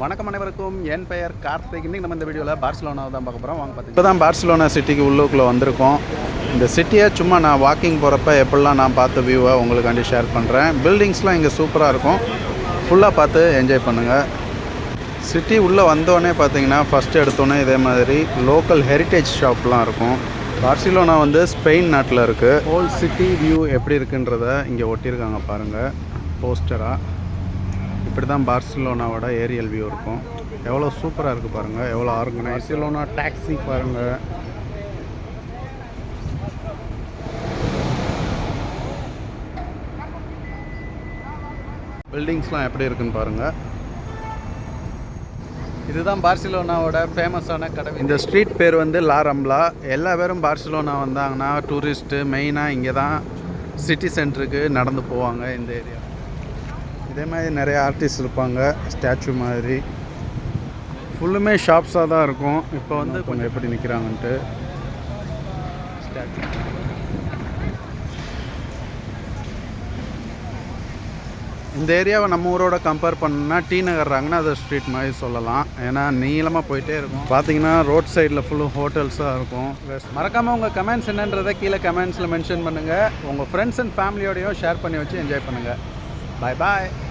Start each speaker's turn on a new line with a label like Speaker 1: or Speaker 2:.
Speaker 1: வணக்கம் அனைவருக்கும். என் பெயர் கார்த்திக். இன்றைக்கி நம்ம இந்த வீடியோவில் பார்சிலோனாவை தான் பார்க்க போகிறோம். வாங்க பார்த்து இப்போ தான் பார்சிலோனா சிட்டிக்கு உள்ளுக்குள்ளே வந்திருக்கோம். இந்த சிட்டியை சும்மா நான் வாக்கிங் போகிறப்ப எப்படிலாம் நான் பார்த்த வியூவை உங்களுக்காண்டி ஷேர் பண்ணுறேன். பில்டிங்ஸ்லாம் இங்கே சூப்பராக இருக்கும். ஃபுல்லாக பார்த்து என்ஜாய் பண்ணுங்கள். சிட்டி உள்ளே வந்தோடனே பார்த்தீங்கன்னா ஃபஸ்ட்டு எடுத்தோன்னே இதே மாதிரி லோக்கல் ஹெரிட்டேஜ் ஷாப்லாம் இருக்கும். பார்சிலோனா வந்து ஸ்பெயின் நாட்டில் இருக்குது. ஹோல் சிட்டி வியூ எப்படி இருக்குன்றத இங்கே ஒட்டியிருக்காங்க பாருங்கள் போஸ்டராக. இப்படி தான் பார்சிலோனாவோட ஏரியல் வியூ இருக்கும். எவ்வளோ சூப்பராக இருக்குது பாருங்கள், எவ்வளோ ஆர்கனைஸ். பார்சிலோனா டாக்ஸி பாருங்கள். பில்டிங்ஸ்லாம் எப்படி இருக்குன்னு பாருங்கள். இதுதான் பார்சிலோனாவோட ஃபேமஸான கடை. இந்த ஸ்ட்ரீட் பேர் வந்து லா ரம்ப்லா. எல்லா பேரும் பார்சிலோனா வந்தாங்கன்னா டூரிஸ்ட்டு மெயினாக இங்கே தான் சிட்டி சென்டருக்கு நடந்து போவாங்க. இந்த ஏரியா இதே மாதிரி நிறைய ஆர்டிஸ்ட் இருப்பாங்க. ஸ்டாச்சு மாதிரி ஃபுல்லுமே ஷாப்ஸாக தான் இருக்கும். இப்போ வந்து கொஞ்சம் எப்படி நிற்கிறாங்கன்ட்டு ஸ்டாச்சு. இந்த ஏரியாவை நம்ம ஊரோட கம்பேர் பண்ணோன்னா டி நகர்றாங்கன்னா அது ஸ்ட்ரீட் மாதிரி சொல்லலாம். ஏன்னா நீளமாக போயிட்டே இருக்கும். பார்த்தீங்கன்னா ரோட் சைடில் ஃபுல்லும் ஹோட்டல்ஸாக இருக்கும். மறக்காமல் உங்கள் கமெண்ட்ஸ் என்னன்றதை கீழே கமெண்ட்ஸில் மென்ஷன் பண்ணுங்கள். உங்கள் ஃப்ரெண்ட்ஸ் அண்ட் ஃபேமிலியோடையும் ஷேர் பண்ணி வச்சு என்ஜாய் பண்ணுங்கள். Bye bye.